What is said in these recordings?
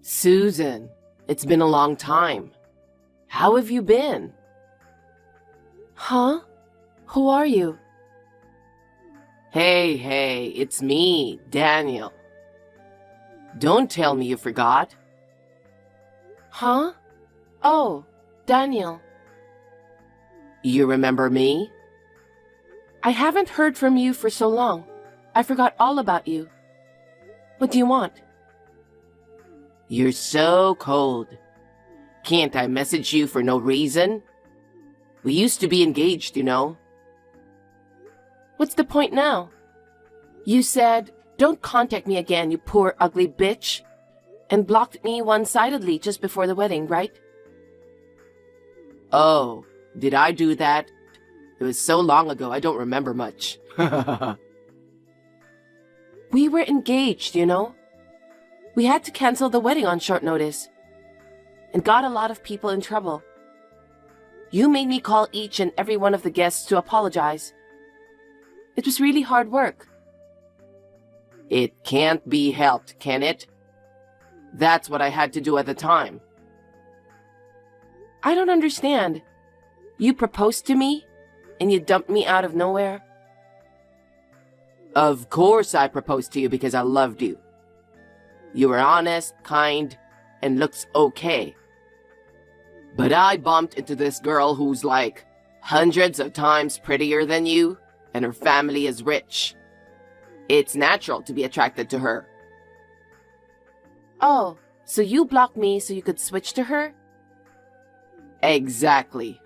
Susan, it's been a long time. How have you been? Huh? Who are you? Hey, it's me, Daniel. Don't tell me you forgot. Huh? Oh, Daniel. You remember me? I haven't heard from you for so long. I forgot all about you. What do you want? You're so cold. Can't I message you for no reason? We used to be engaged, you know. What's the point now? You said, "Don't contact me again, you poor ugly bitch," and blocked me one-sidedly just before the wedding, right? Oh, did I do that? It was so long ago, I don't remember much. We were engaged, you know. We had to cancel the wedding on short notice and got a lot of people in trouble. You made me call each and every one of the guests to apologize. It was really hard work. It can't be helped, can it? That's what I had to do at the time. I don't understand. You proposed to me and you dumped me out of nowhere? Of course I proposed to you because I loved you. You were honest, kind, and looks okay. But I bumped into this girl who's like hundreds of times prettier than you, and her family is rich. It's natural to be attracted to her. Oh, so you blocked me so you could switch to her? Exactly.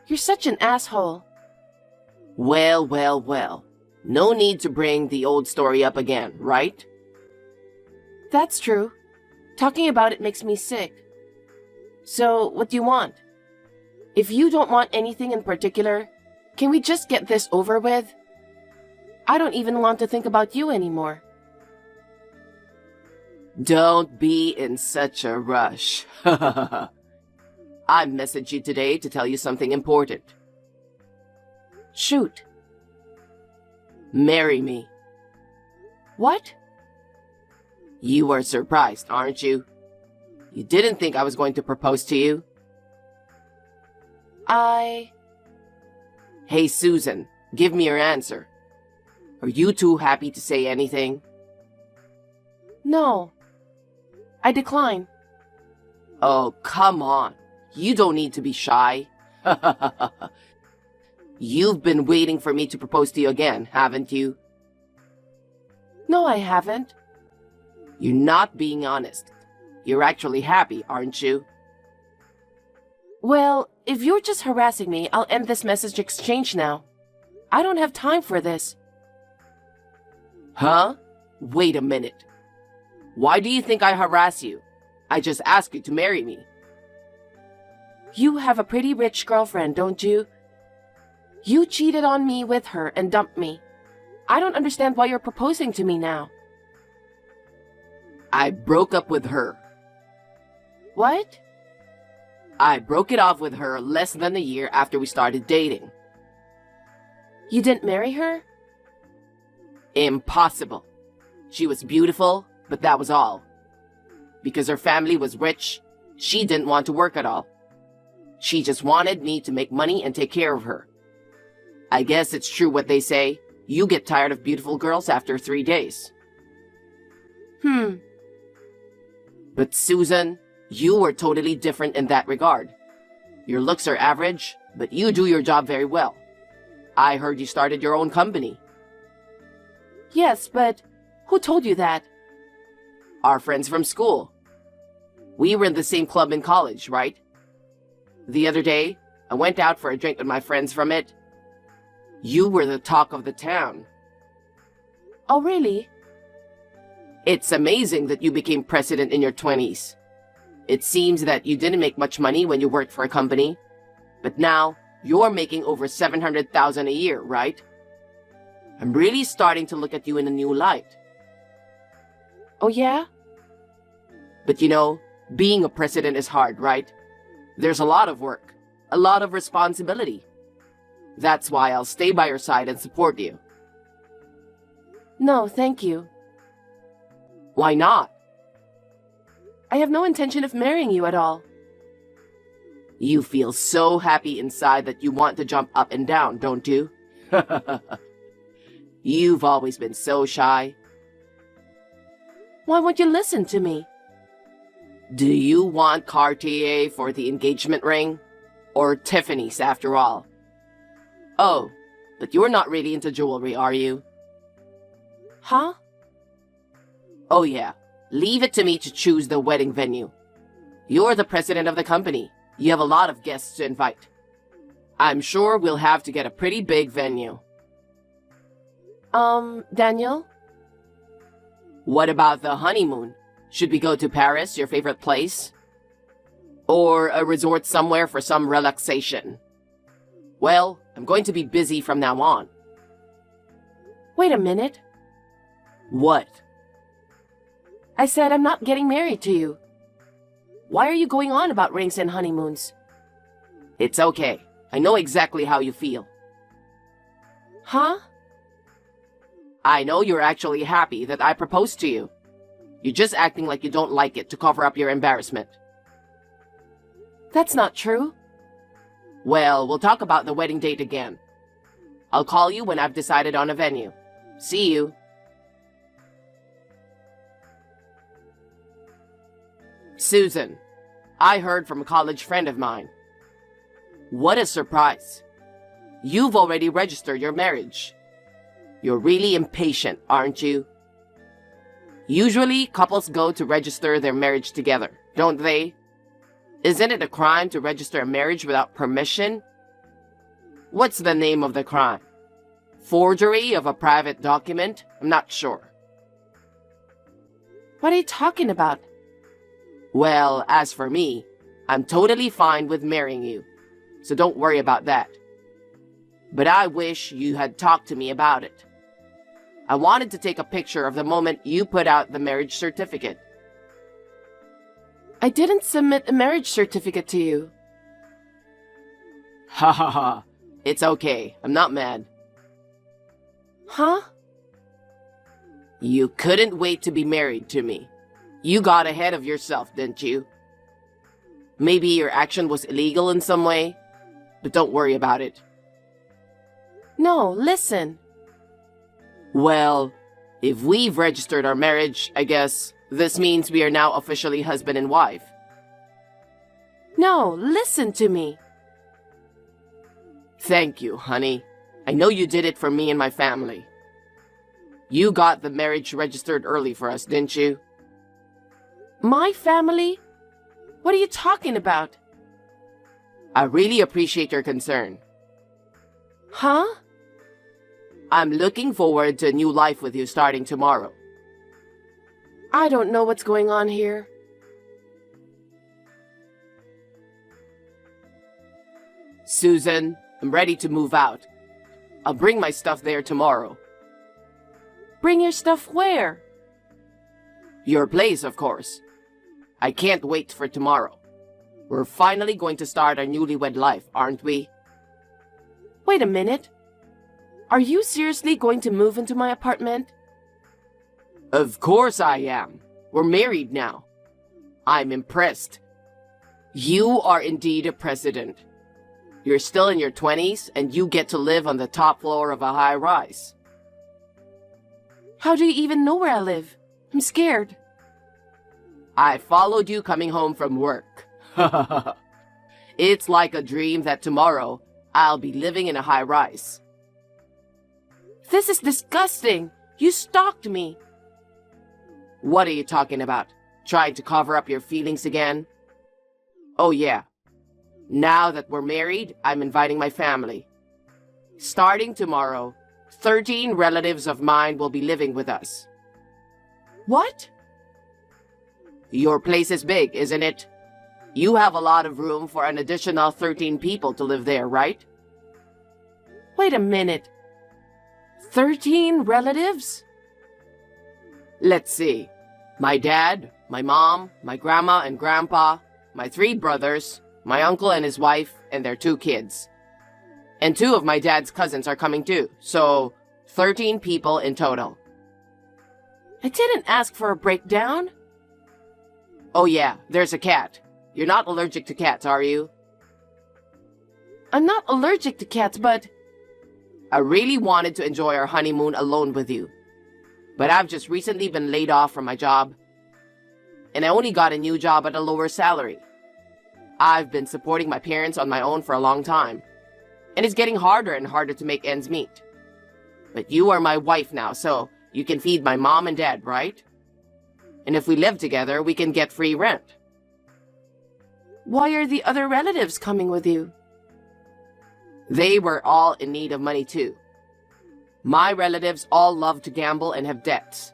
You're such an asshole. Well. No need to bring the old story up again, right? That's true. Talking about it makes me sick. So, what do you want? If you don't want anything in particular, can we just get this over with? I don't even want to think about you anymore. Don't be in such a rush. I messaged you today to tell you something important. Shoot. Marry me. What? You are surprised, aren't you? You didn't think I was going to propose to you? Hey, Susan, give me your answer. Are you too happy to say anything? No. I decline. Oh, come on. You don't need to be shy. You've been waiting for me to propose to you again, haven't you? No, I haven't. You're not being honest. You're actually happy, aren't you? Well, if you're just harassing me, I'll end this message exchange now. I don't have time for this. Huh? Wait a minute. Why do you think I harass you? I just asked you to marry me. You have a pretty rich girlfriend, don't you? You cheated on me with her and dumped me. I don't understand why you're proposing to me now. I broke up with her. What? I broke it off with her less than a year after we started dating. You didn't marry her? Impossible. She was beautiful, but that was all. Because her family was rich, she didn't want to work at all. She just wanted me to make money and take care of her. I guess it's true what they say, you get tired of beautiful girls after 3 days. But Susan, you were totally different in that regard. Your looks are average, but you do your job very well. I heard you started your own company. Yes, but who told you that? Our friends from school. We were in the same club in college, right? The other day, I went out for a drink with my friends from it. You were the talk of the town. Oh, really? It's amazing that you became president in your 20s. It seems that you didn't make much money when you worked for a company, but now you're making over $700,000 a year, right? I'm really starting to look at you in a new light. Oh, yeah? But you know, being a president is hard, right? There's a lot of work, a lot of responsibility. That's why I'll stay by your side and support you. No, thank you. Why not? I have no intention of marrying you at all. You feel so happy inside that you want to jump up and down, don't you? You've always been so shy. Why won't you listen to me? Do you want Cartier for the engagement ring? Or Tiffany's after all? Oh, but you're not really into jewelry, are you? Huh? Oh yeah, leave it to me to choose the wedding venue. You're the president of the company. You have a lot of guests to invite. I'm sure we'll have to get a pretty big venue. Daniel? What about the honeymoon? Should we go to Paris, your favorite place? Or a resort somewhere for some relaxation? Well, I'm going to be busy from now on. Wait a minute. What? I said I'm not getting married to you. Why are you going on about rings and honeymoons? It's okay. I know exactly how you feel. Huh? I know you're actually happy that I proposed to you. You're just acting like you don't like it to cover up your embarrassment. That's not true. Well, we'll talk about the wedding date again. I'll call you when I've decided on a venue. See you. Susan, I heard from a college friend of mine. What a surprise. You've already registered your marriage. You're really impatient, aren't you? Usually, couples go to register their marriage together, don't they? Isn't it a crime to register a marriage without permission? What's the name of the crime? Forgery of a private document? I'm not sure. What are you talking about? Well, as for me, I'm totally fine with marrying you, so don't worry about that. But I wish you had talked to me about it. I wanted to take a picture of the moment you put out the marriage certificate. I didn't submit a marriage certificate to you. Ha ha ha. It's okay. I'm not mad. Huh? You couldn't wait to be married to me. You got ahead of yourself, didn't you? Maybe your action was illegal in some way, but don't worry about it. No, listen. Well, if we've registered our marriage, I guess this means we are now officially husband and wife. No, listen to me. Thank you, honey. I know you did it for me and my family. You got the marriage registered early for us, didn't you? My family? What are you talking about? I really appreciate your concern. Huh? I'm looking forward to a new life with you starting tomorrow. I don't know what's going on here. Susan, I'm ready to move out. I'll bring my stuff there tomorrow. Bring your stuff where? Your place, of course. I can't wait for tomorrow. We're finally going to start our newlywed life, aren't we? Wait a minute. Are you seriously going to move into my apartment? Of course I am. We're married now. I'm impressed. You are indeed a president. You're still in your 20s and you get to live on the top floor of a high-rise. How do you even know where I live? I'm scared. I followed you coming home from work. It's like a dream that tomorrow I'll be living in a high-rise. This is disgusting. You stalked me. What are you talking about? Trying to cover up your feelings again? Oh yeah. Now that we're married, I'm inviting my family. Starting tomorrow, 13 relatives of mine will be living with us. What? Your place is big, isn't it? You have a lot of room for an additional 13 people to live there, right? Wait a minute. 13 relatives? Let's see. My dad, my mom, my grandma and grandpa, my 3 brothers, my uncle and his wife, and their 2 kids. And 2 of my dad's cousins are coming too, so 13 people in total. I didn't ask for a breakdown. Oh yeah, there's a cat. You're not allergic to cats, are you? I'm not allergic to cats, but I really wanted to enjoy our honeymoon alone with you. But I've just recently been laid off from my job. And I only got a new job at a lower salary. I've been supporting my parents on my own for a long time. And it's getting harder and harder to make ends meet. But you are my wife now, so you can feed my mom and dad, right? And if we live together, we can get free rent. why are the other relatives coming with you? They were all in need of money too. My relatives all love to gamble and have debts.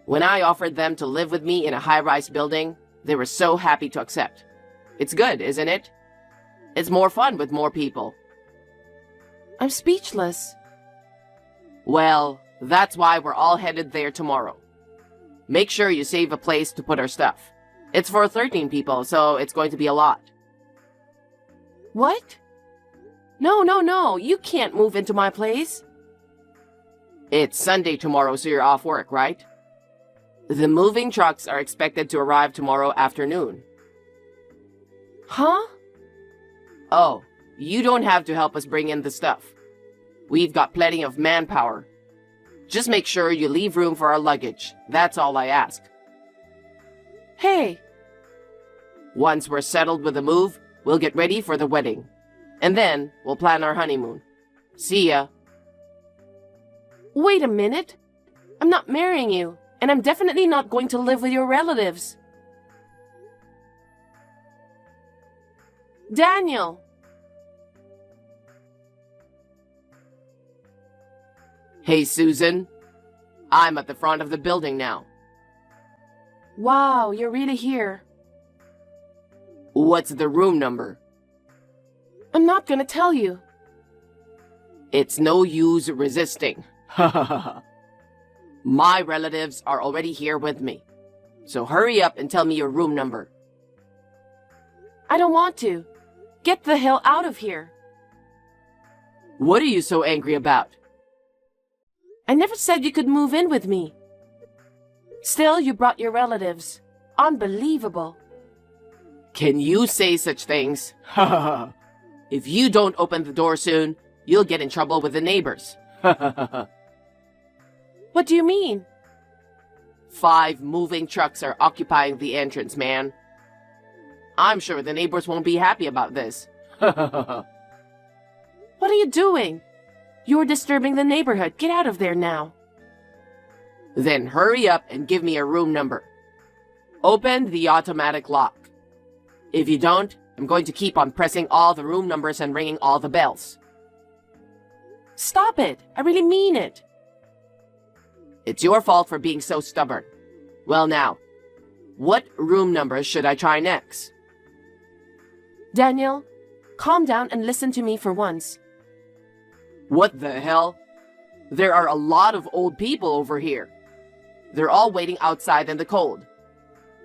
When I offered them to live with me in a high-rise building, they were so happy to accept. It's good, isn't it? It's more fun with more people. I'm speechless. Well, that's why we're all headed there tomorrow. Make sure you save a place to put our stuff. It's for 13 people, so it's going to be a lot. What? No, you can't move into my place. It's Sunday tomorrow, so you're off work, right? The moving trucks are expected to arrive tomorrow afternoon. Huh? Oh, you don't have to help us bring in the stuff. We've got plenty of manpower. Just make sure you leave room for our luggage. That's all I ask. Hey, Once we're settled with the move, we'll get ready for the wedding. And then we'll plan our honeymoon. See ya. wait a minute. I'm not marrying you, and I'm definitely not going to live with your relatives. Daniel! Hey, Susan. I'm at the front of the building now. Wow, you're really here. What's the room number? I'm not gonna tell you. It's no use resisting. My relatives are already here with me. So hurry up and tell me your room number. I don't want to. Get the hell out of here. What are you so angry about? I never said you could move in with me. Still, you brought your relatives. Unbelievable. Can you say such things? If you don't open the door soon, you'll get in trouble with the neighbors. What do you mean? 5 moving trucks are occupying the entrance, man. I'm sure the neighbors won't be happy about this. What are you doing? You're disturbing the neighborhood. Get out of there now. Then hurry up and give me a room number. Open the automatic lock. If you don't, I'm going to keep on pressing all the room numbers and ringing all the bells. Stop it. I really mean it. It's your fault for being so stubborn. Well now, what room number should I try next? Daniel, calm down and listen to me for once. What the hell? There are a lot of old people over here. They're all waiting outside in the cold.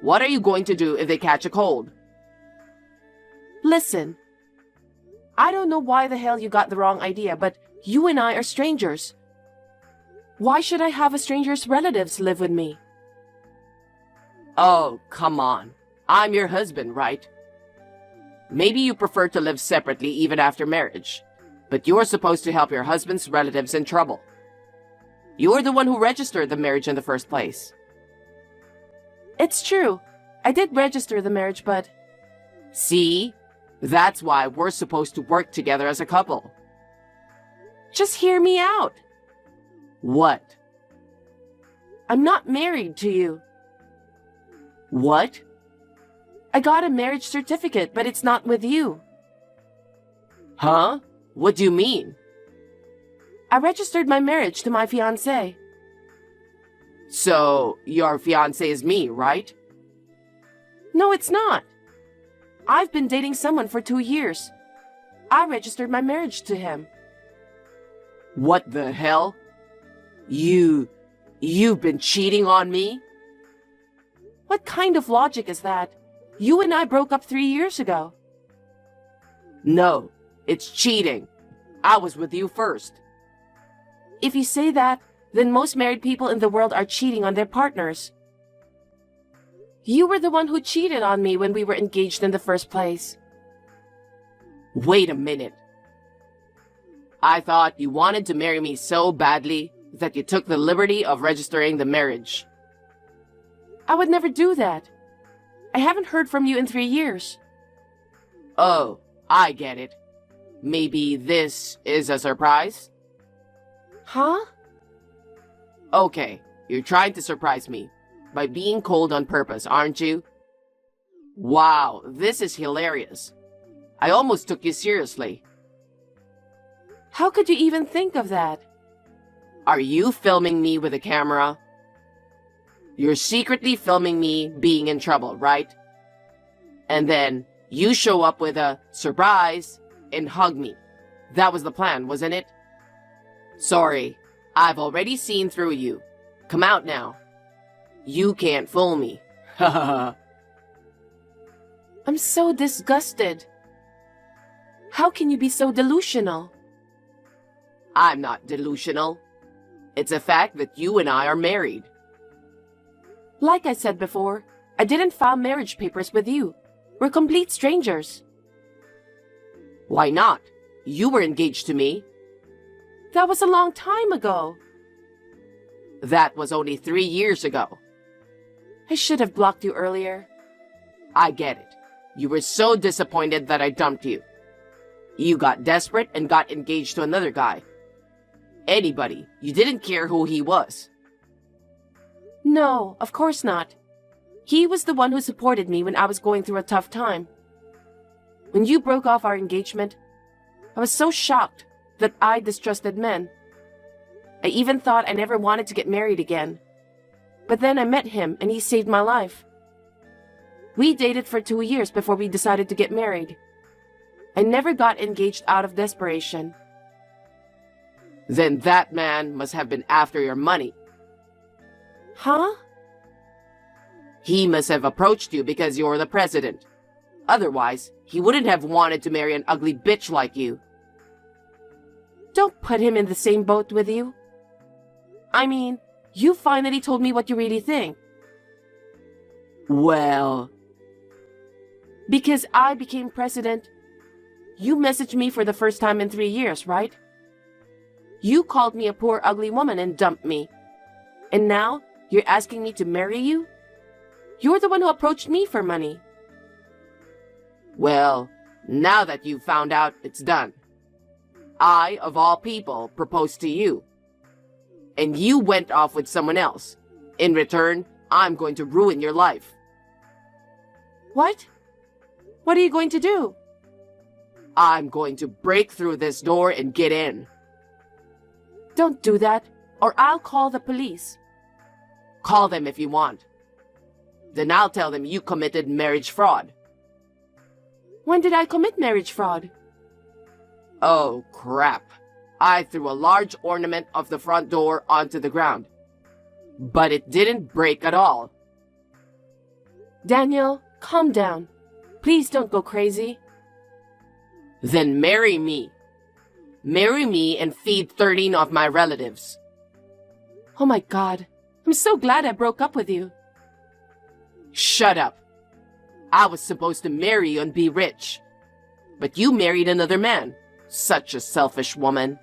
What are you going to do if they catch a cold? Listen. I don't know why the hell you got the wrong idea, but you and I are strangers. Why should I have a stranger's relatives live with me? Oh, come on. I'm your husband, right? Maybe you prefer to live separately even after marriage, but you're supposed to help your husband's relatives in trouble. You're the one who registered the marriage in the first place. It's true. I did register the marriage, but... See? That's why we're supposed to work together as a couple. Just hear me out. What? I'm not married to you. What? I got a marriage certificate, but it's not with you. Huh? What do you mean? I registered my marriage to my fiancé. So, your fiancé is me, right? No, it's not. I've been dating someone for 2 years. I registered my marriage to him. What the hell? You've been cheating on me? What kind of logic is that? You and I broke up 3 years ago. No, it's cheating. I was with you first. If you say that, then most married people in the world are cheating on their partners. You were the one who cheated on me when we were engaged in the first place. Wait a minute. I thought you wanted to marry me so badly that you took the liberty of registering the marriage. I would never do that. I haven't heard from you in 3 years. Oh, I get it. Maybe this is a surprise? Huh? Okay, you're trying to surprise me by being cold on purpose, aren't you? Wow, this is hilarious. I almost took you seriously. How could you even think of that? Are you filming me with a camera? You're secretly filming me being in trouble, right? And then you show up with a surprise and hug me. That was the plan, wasn't it? Sorry, I've already seen through you. Come out now. You can't fool me. I'm so disgusted. How can you be so delusional? I'm not delusional. It's a fact that you and I are married. Like I said before, I didn't file marriage papers with you. We're complete strangers. Why not? You were engaged to me. That was a long time ago. That was only 3 years ago. I should have blocked you earlier. I get it. You were so disappointed that I dumped you. You got desperate and got engaged to another guy. Anybody. You didn't care who he was. No, of course not. He was the one who supported me when I was going through a tough time. When you broke off our engagement, I was so shocked that I distrusted men. I even thought I never wanted to get married again. But then I met him and he saved my life. We dated for 2 years before we decided to get married. I never got engaged out of desperation. Then that man must have been after your money. Huh? He must have approached you because you're the president. Otherwise, he wouldn't have wanted to marry an ugly bitch like you. Don't put him in the same boat with you. I mean, you finally told me what you really think. Well... Because I became president, you messaged me for the first time in 3 years, right? You called me a poor ugly woman and dumped me. And now, you're asking me to marry you? You're the one who approached me for money. Well, now that you've found out, it's done. I, of all people, proposed to you. And you went off with someone else. In return, I'm going to ruin your life. What? What are you going to do? I'm going to break through this door and get in. Don't do that, or I'll call the police. Call them if you want. Then I'll tell them you committed marriage fraud. When did I commit marriage fraud? Oh, crap. I threw a large ornament of the front door onto the ground. But it didn't break at all. Daniel, calm down. Please don't go crazy. Then marry me. Marry me and feed 13 of my relatives. Oh my God. I'm so glad I broke up with you. Shut up. I was supposed to marry you and be rich. But you married another man. Such a selfish woman.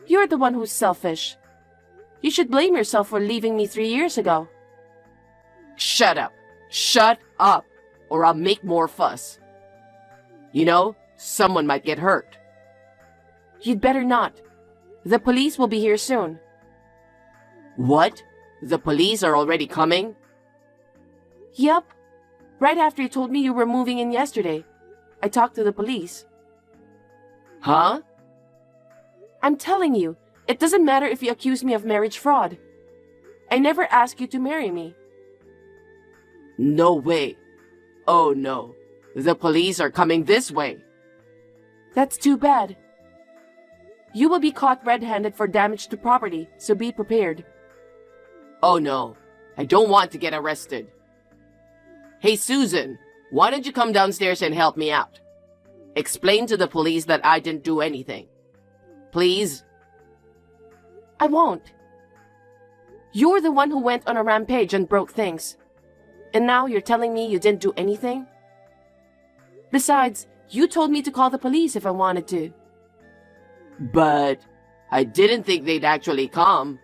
You're the one who's selfish. You should blame yourself for leaving me 3 years ago. Shut up. Shut up, or I'll make more fuss. You know, someone might get hurt. You'd better not. The police will be here soon. What? The police are already coming? Yup. Right after you told me you were moving in yesterday, I talked to the police. Huh? I'm telling you, it doesn't matter if you accuse me of marriage fraud. I never asked you to marry me. No way. Oh no. The police are coming this way. That's too bad. You will be caught red-handed for damage to property, so be prepared. Oh no. I don't want to get arrested. Hey Susan, why don't you come downstairs and help me out? Explain to the police that I didn't do anything. Please? I won't. You're the one who went on a rampage and broke things. And now you're telling me you didn't do anything? Besides, you told me to call the police if I wanted to. But I didn't think they'd actually come.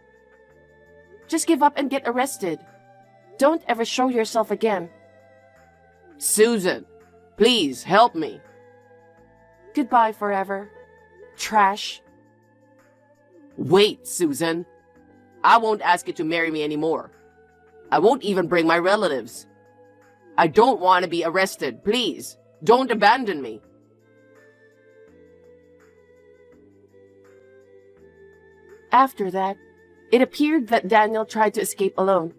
Just give up and get arrested. Don't ever show yourself again. Susan, please help me. Goodbye forever. Trash. Wait, Susan. I won't ask you to marry me anymore. I won't even bring my relatives. I don't want to be arrested, please. Don't abandon me. After that, it appeared that Daniel tried to escape alone,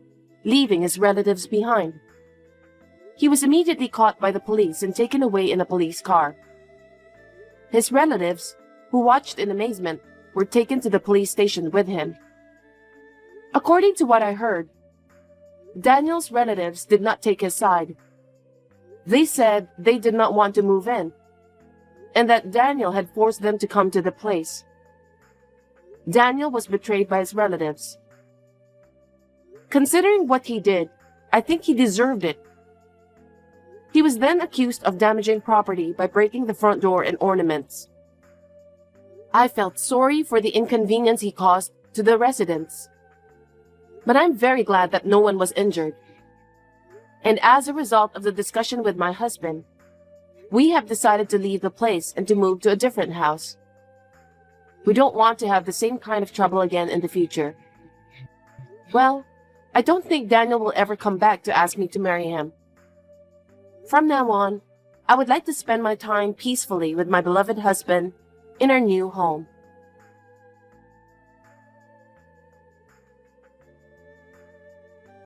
leaving his relatives behind. He was immediately caught by the police and taken away in a police car. His relatives, who watched in amazement, were taken to the police station with him. According to what I heard, Daniel's relatives did not take his side. They said they did not want to move in, and that Daniel had forced them to come to the place. Daniel was betrayed by his relatives. Considering what he did, I think he deserved it. He was then accused of damaging property by breaking the front door and ornaments. I felt sorry for the inconvenience he caused to the residents. But I'm very glad that no one was injured. And as a result of the discussion with my husband, we have decided to leave the place and to move to a different house. We don't want to have the same kind of trouble again in the future. Well, I don't think Daniel will ever come back to ask me to marry him. From now on, I would like to spend my time peacefully with my beloved husband in our new home.